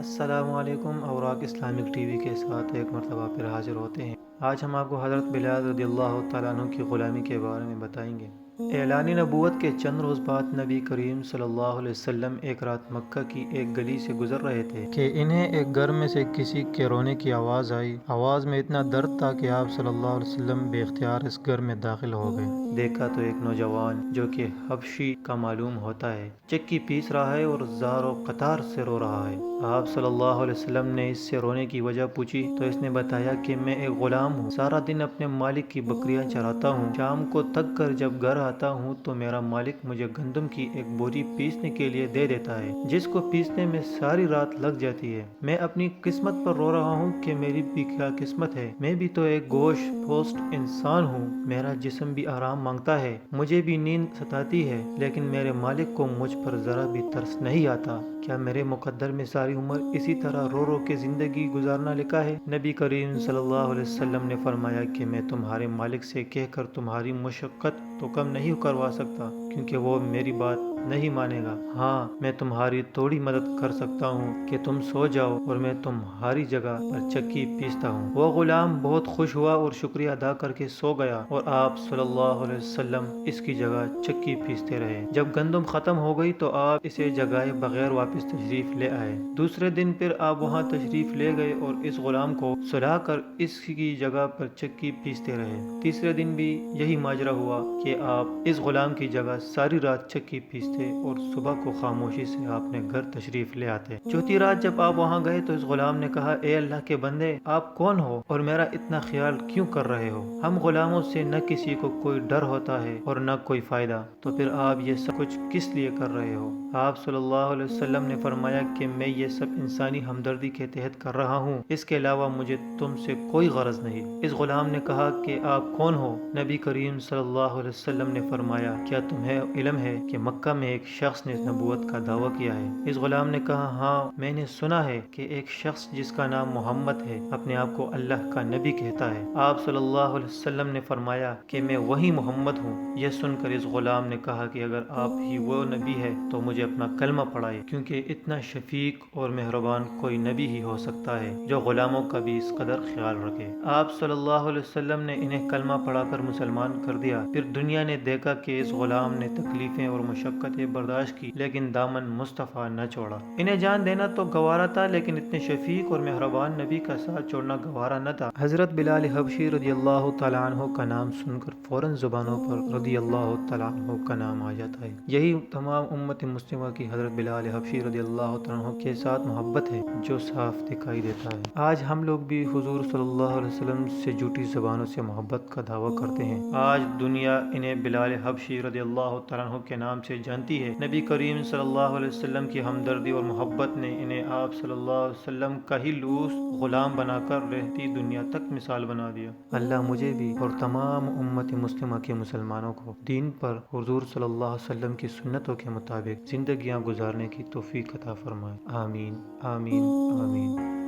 السلام علیکم، اوراق Islamic T V کے ساتھ ایک مرتبہ پھر حاضر ہوتے ہیں۔ آج ہم آپ کو حضرت بلال رضی اللہ تعالیٰ عنہ کی غلامی کے بارے میں بتائیں گے۔ اعلان نبوت کے چند روز بعد نبی کریم صلی اللہ علیہ وسلم ایک رات مکہ کی ایک گلی سے گزر رہے تھے کہ انہیں ایک گھر میں سے کسی کے رونے کی آواز آئی۔ آواز میں اتنا درد تھا کہ آپ صلی اللہ علیہ وسلم بے اختیار اس گھر میں داخل ہو گئے۔ دیکھا تو ایک نوجوان جو کہ حبشی کا معلوم ہوتا ہے چکی پیس رہا ہے اور زار و قطار سے رو رہا ہے۔ آپ صلی اللہ علیہ وسلم نے اس سے رونے کی وجہ پوچھی تو اس نے بتایا کہ میں ایک غلام ہوں، سارا دن اپنے مالک کی بکریاں چراتا ہوں، شام کو تھک کر جب گھر آتا ہوں تو میرا مالک مجھے گندم کی ایک بوری پیسنے کے لیے دے دیتا ہے، جس کو پیسنے میں ساری رات لگ جاتی ہے۔ میں اپنی قسمت پر رو رہا ہوں کہ میری بھی کیا قسمت ہے، میں بھی تو ایک گوشت پوست انسان ہوں، میرا جسم بھی آرام مانگتا ہے، مجھے بھی نیند ستاتی ہے، لیکن میرے مالک کو مجھ پر ذرا بھی ترس نہیں آتا۔ کیا میرے مقدر میں ساری عمر اسی طرح رو رو کے زندگی گزارنا لکھا ہے؟ نبی کریم صلی اللہ علیہ وسلم نے فرمایا کہ میں تمہارے مالک سے کہہ کر تمہاری مشقت تو کم نہیں کروا سکتا، کیونکہ وہ میری بات نہیں مانے گا۔ ہاں، میں تمہاری تھوڑی مدد کر سکتا ہوں کہ تم سو جاؤ اور میں تمہاری جگہ پر چکی پیستا ہوں۔ وہ غلام بہت خوش ہوا اور شکریہ ادا کر کے سو گیا اور آپ صلی اللہ علیہ وسلم اس کی جگہ چکی پیستے رہے۔ جب گندم ختم ہو گئی تو آپ اسے جگائے بغیر واپس تشریف لے آئے۔ دوسرے دن پھر آپ وہاں تشریف لے گئے اور اس غلام کو سلا کر اس کی جگہ پر چکی پیستے رہے۔ تیسرے دن بھی یہی ماجرا ہوا کہ آپ اس غلام کی جگہ ساری رات چکی پیستے اور صبح کو خاموشی سے آپ نے گھر تشریف لے آتے۔ چوتھی رات جب آپ وہاں گئے تو اس غلام نے کہا، اے اللہ کے بندے، آپ کون ہو اور میرا اتنا خیال کیوں کر رہے ہو؟ ہم غلاموں سے نہ کسی کو کوئی ڈر ہوتا ہے اور نہ کوئی فائدہ، تو پھر آپ یہ سب کچھ کس لیے کر رہے ہو؟ آپ صلی اللہ علیہ وسلم نے فرمایا کہ میں یہ سب انسانی ہمدردی کے تحت کر رہا ہوں، اس کے علاوہ مجھے تم سے کوئی غرض نہیں۔ اس غلام نے کہا کہ آپ کون ہو؟ نبی کریم صلی اللہ علیہ وسلم نے فرمایا، کیا تمہیں علم ہے کہ مکہ میں ایک شخص نے نبوت کا دعویٰ کیا ہے؟ اس غلام نے کہا، ہاں، میں نے سنا ہے کہ ایک شخص جس کا نام محمد ہے اپنے آپ کو اللہ کا نبی کہتا ہے۔ آپ صلی اللہ علیہ وسلم نے فرمایا کہ میں وہی محمد ہوں۔ یہ سن کر اس غلام نے کہا کہ اگر آپ ہی وہ نبی ہے تو مجھے اپنا کلمہ پڑھائے، کیونکہ اتنا شفیق اور مہربان کوئی نبی ہی ہو سکتا ہے جو غلاموں کا بھی اس قدر خیال رکھے۔ آپ صلی اللہ علیہ وسلم نے انہیں کلمہ پڑھا کر مسلمان کر دیا۔ پھر دنیا نے دیکھا کہ اس غلام نے تکلیفیں اور مشقتیں برداشت کی لیکن دامن مصطفیٰ نہ چھوڑا۔ انہیں جان دینا تو گوارا تھا لیکن اتنے شفیق اور مہربان نبی کا ساتھ چھوڑنا گوارا نہ تھا۔ حضرت بلال حبشی رضی اللہ تعالیٰ عنہ کا نام سن کر فوراً زبانوں پر رضی اللہ تعالیٰ عنہ کا نام آ جاتا ہے۔ یہی تمام امت مسلمہ کی حضرت بلال حبشی رضی اللہ تعالیٰ عنہ کے ساتھ محبت ہے جو صاف دکھائی دیتا ہے۔ آج ہم لوگ بھی حضور صلی اللہ علیہ وسلم سے جھوٹی زبانوں سے محبت کا دعویٰ کرتے ہیں۔ آج دنیا انہیں بلال حبشی رضی اللہ تعالیٰ عنہ کے نام سے جانتی ہے۔ نبی کریم صلی اللہ علیہ وسلم کی ہمدردی اور محبت نے انہیں آپ صلی اللہ علیہ وسلم کا ہی لوس غلام بنا کر رہتی دنیا تک مثال بنا دیا۔ اللہ مجھے بھی اور تمام امت مسلمہ کے مسلمانوں کو دین پر حضور صلی اللہ علیہ وسلم کی سنتوں کے مطابق زندگیاں گزارنے کی توفیق عطا فرمائے۔ آمین آمین آمین۔